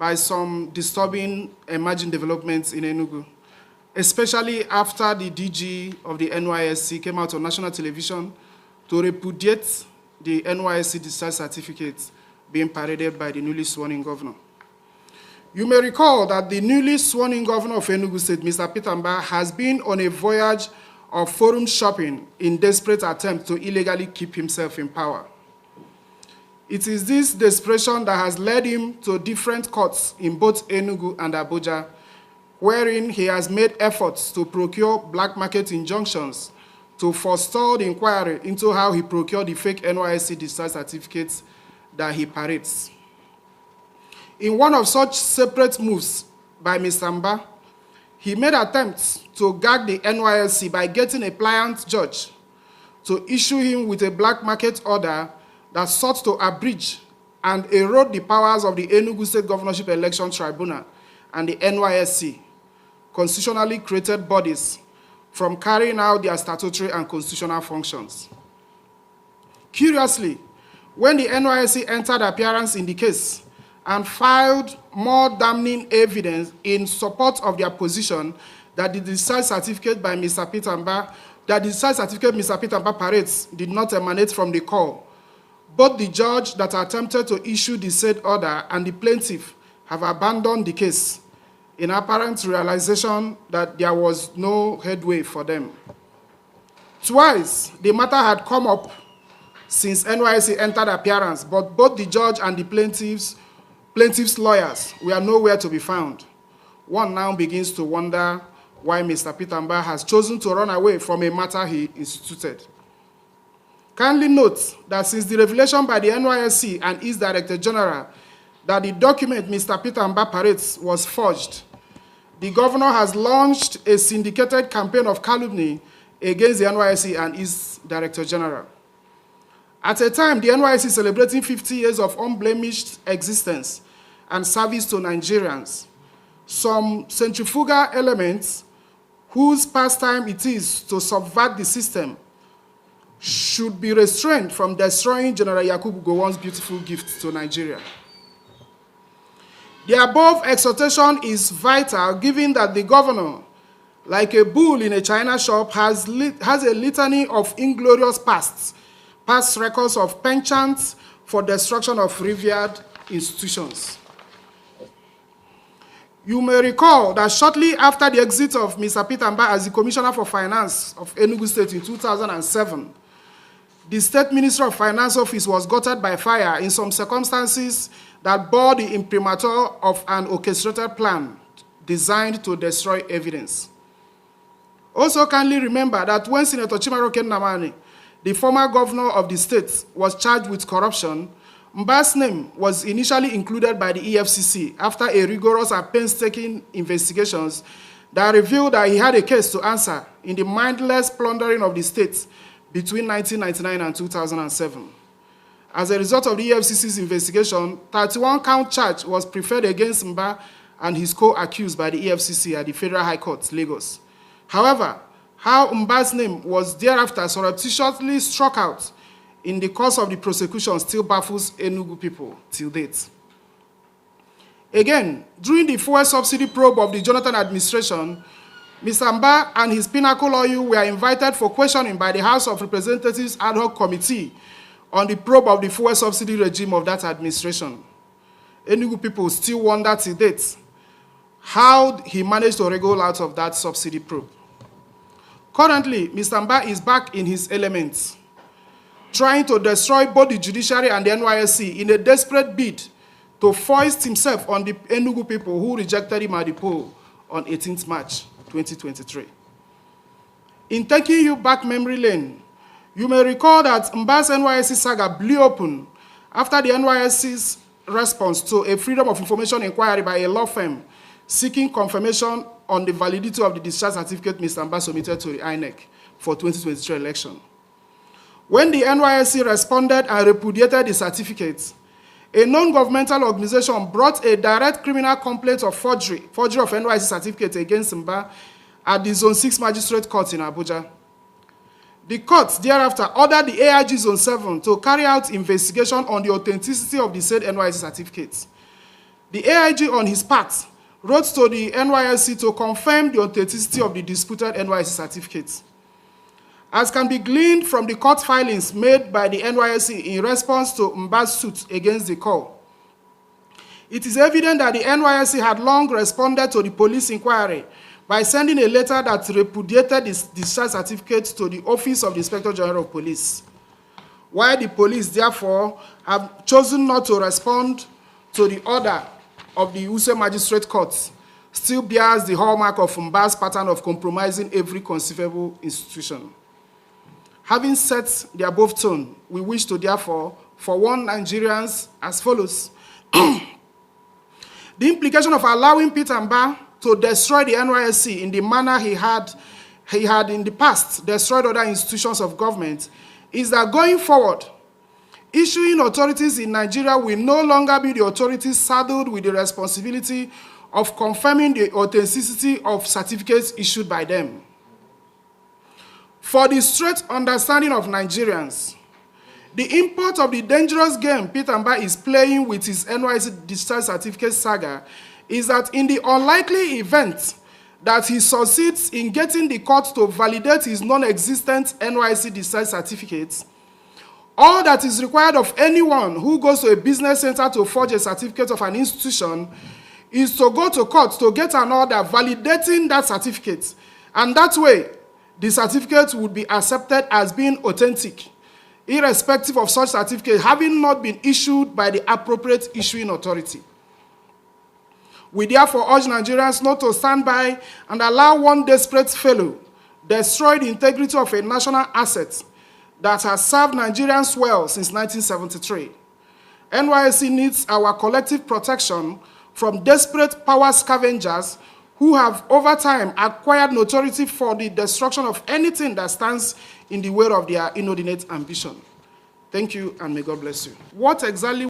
by some disturbing emerging developments in Enugu, especially after the DG of the NYSC came out on national television to repudiate the NYSC discharge certificate being paraded by the newly sworn-in governor. You may recall that the newly sworn-in governor of Enugu State, Mr. Peter Mbah, has been on a voyage of forum shopping in desperate attempt to illegally keep himself in power. It is this desperation that has led him to different courts in both Enugu and Abuja, wherein he has made efforts to procure black market injunctions to forestall the inquiry into how he procured the fake NYSC discharge certificates that he parades. In one of such separate moves by Mr. Mbah, he made attempts to gag the NYSC by getting a pliant judge to issue him with a black market order that sought to abridge and erode the powers of the Enugu State Governorship Election Tribunal and the NYSC, constitutionally created bodies, from carrying out their statutory and constitutional functions. Curiously, when the NYSC entered appearance in the case and filed more damning evidence in support of their position that the discharge certificate by Mr. Peter Mbah, that the discharge certificate Mr. Peter Mbah parades did not emanate from the call, both the judge that attempted to issue the said order and the plaintiff have abandoned the case in apparent realization that there was no headway for them. Twice, the matter had come up since NYSC entered appearance, but both the judge and the plaintiff's lawyers were nowhere to be found. One now begins to wonder why Mr. Peter Mbah has chosen to run away from a matter he instituted. Kindly note that since the revelation by the NYSC and its Director General that the document Mr. Peter Mbah parades was forged, the governor has launched a syndicated campaign of calumny against the NYSC and its Director General. At a time, the NYSC is celebrating 50 years of unblemished existence and service to Nigerians, some centrifugal elements whose pastime it is to subvert the system should be restrained from destroying General Yakubu Gowon's beautiful gift to Nigeria. The above exhortation is vital given that the governor, like a bull in a china shop, has a litany of inglorious past records of penchants for destruction of revered institutions. You may recall that shortly after the exit of Mr. Peter Mbah as the Commissioner for Finance of Enugu State in 2007, the State Ministry of Finance office was gutted by fire in some circumstances that bore the imprimatur of an orchestrated plan designed to destroy evidence. Also kindly remember that when Senator Chimaroke Nnamani, the former governor of the state, was charged with corruption, Mbah's name was initially included by the EFCC after a rigorous and painstaking investigations that revealed that he had a case to answer in the mindless plundering of the state between 1999 and 2007. As a result of the EFCC's investigation, 31-count charge was preferred against Mbah and his co-accused by the EFCC at the Federal High Court, Lagos. However, how Mbah's name was thereafter surreptitiously struck out in the course of the prosecution still baffles Enugu people till date. Again, during the fuel subsidy probe of the Jonathan administration, Mr. Mbah and his pinnacle oil were invited for questioning by the House of Representatives ad hoc committee on the probe of the fuel subsidy regime of that administration. Enugu people still wonder till date how he managed to wriggle out of that subsidy probe. Currently, Mr. Mbah is back in his elements, trying to destroy both the judiciary and the NYSC in a desperate bid to foist himself on the Enugu people who rejected him at the poll on 18th March 2023. In taking you back memory lane, you may recall that Mbah's NYSC saga blew open after the NYSC's response to a Freedom of Information inquiry by a law firm seeking confirmation on the validity of the discharge certificate Mr. Mbah submitted to the INEC for 2023 election. When the NYSC responded and repudiated the certificate, a non-governmental organization brought a direct criminal complaint of forgery of NYSC certificate against Mbah at the Zone 6 Magistrate Court in Abuja. The court thereafter ordered the AIG Zone 7 to carry out investigation on the authenticity of the said NYSC certificate. The AIG, on his part, wrote to the NYSC to confirm the authenticity of the disputed NYSC certificates. As can be gleaned from the court filings made by the NYSC in response to Mbah's suit against the call, it is evident that the NYSC had long responded to the police inquiry by sending a letter that repudiated the discharge certificate to the Office of the Inspector General of Police. While the police, therefore, have chosen not to respond to the order of the Wuse Magistrate Court, still bears the hallmark of Mbah's pattern of compromising every conceivable institution. Having set the above tone, we wish to therefore forewarn Nigerians as follows. The implication of allowing Peter Mbah to destroy the NYSC in the manner he had in the past destroyed other institutions of government is that going forward, issuing authorities in Nigeria will no longer be the authorities saddled with the responsibility of confirming the authenticity of certificates issued by them. For the straight understanding of Nigerians, the import of the dangerous game Peter Mbah is playing with his NYSC discharge certificate saga is that in the unlikely event that he succeeds in getting the court to validate his non-existent NYSC discharge certificates, all that is required of anyone who goes to a business center to forge a certificate of an institution is to go to court to get an order validating that certificate, and that way, the certificate would be accepted as being authentic, irrespective of such certificate having not been issued by the appropriate issuing authority. We therefore urge Nigerians not to stand by and allow one desperate fellow destroy the integrity of a national asset that has served Nigerians well since 1973. NYSC needs our collective protection from desperate power scavengers who have over time acquired notoriety for the destruction of anything that stands in the way of their inordinate ambition. Thank you, and may God bless you. What exactly